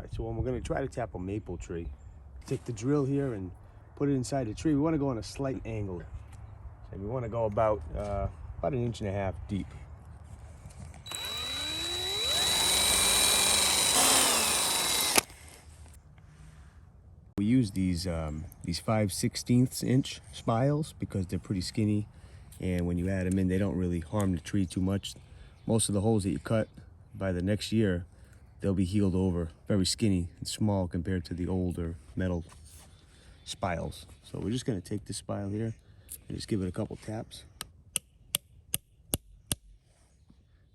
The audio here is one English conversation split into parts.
Alright, so when we're going to try to tap a maple tree, take the drill here and put it inside the tree. We want to go on a slight angle. So we want to go about 1.5 inches deep. We use these 5/16 inch spiles because they're pretty skinny, and when you add them in, they don't really harm the tree too much. Most of the holes that you cut, by the next year, they'll be healed over, very skinny and small compared to the older metal spiles. So we're just going to take this spile here and just give it a couple taps,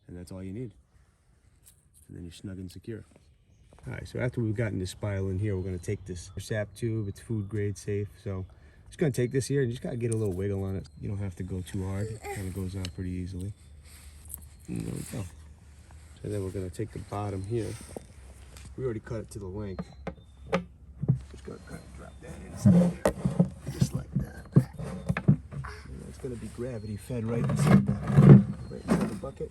and that's all you need. And then you're snug and secure. All right, so after we've gotten this spile in here, we're going to take this sap tube. It's food grade safe, so just going to take this here and just got to get a little wiggle on it. You don't have to go too hard. It kind of goes on pretty easily. And there we go. So then we're going to take the bottom here. We already cut it to the length. Just going to kind of drop that inside here, just like that. And it's going to be gravity fed right inside the bucket.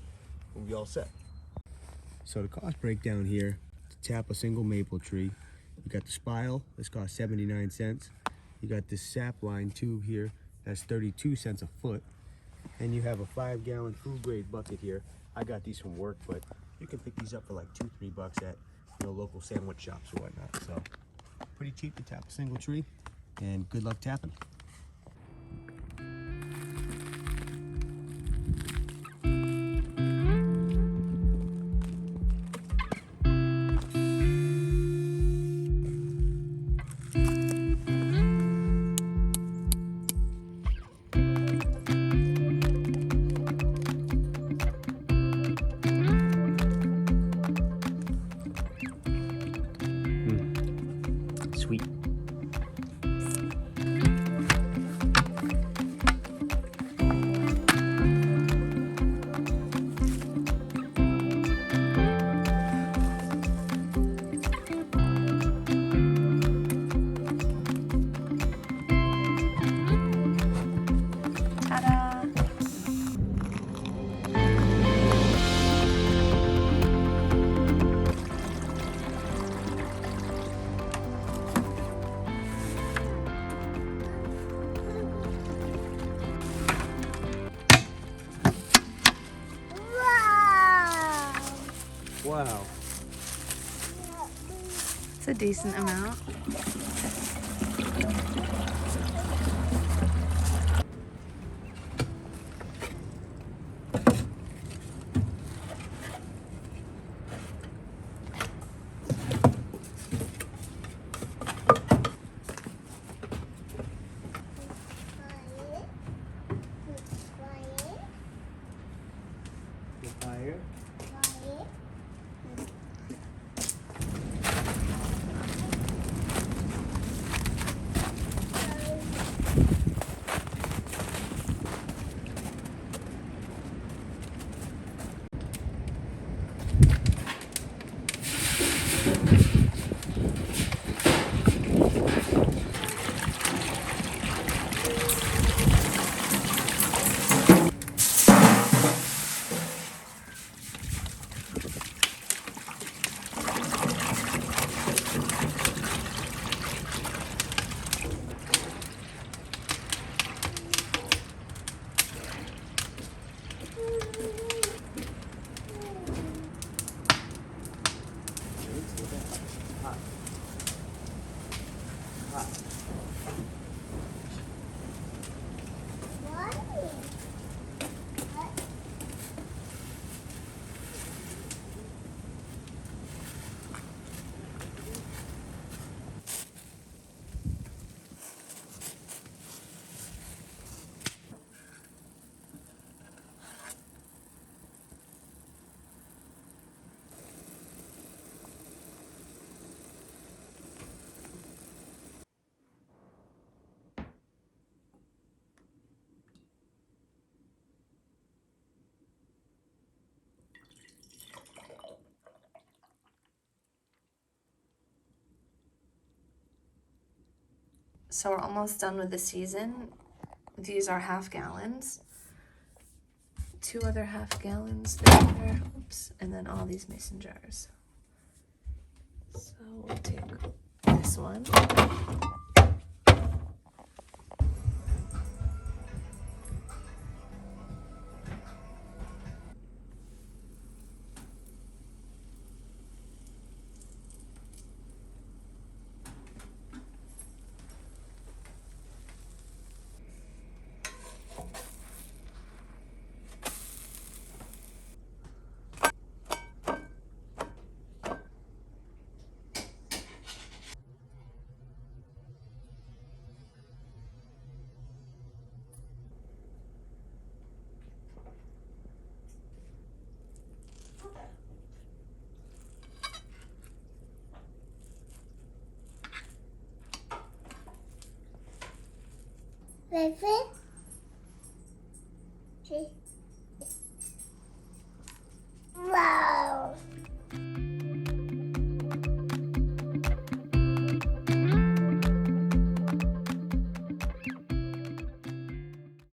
We'll be all set. So the cost breakdown here, to tap a single maple tree, you got the spile, this costs 79 cents. You got this sap line tube here, that's 32 cents a foot. And you have a 5-gallon food grade bucket here. I got these from work, but you can pick these up for like $2-3 at local sandwich shops or whatnot. So pretty cheap to tap a single tree, and good luck tapping. Sweet. Wow. It's a decent amount. Fire. So we're almost done with the season. These are 1/2 gallons. 2 other 1/2 gallons there. Oops. And then all these mason jars. So we'll take this one. Favorite?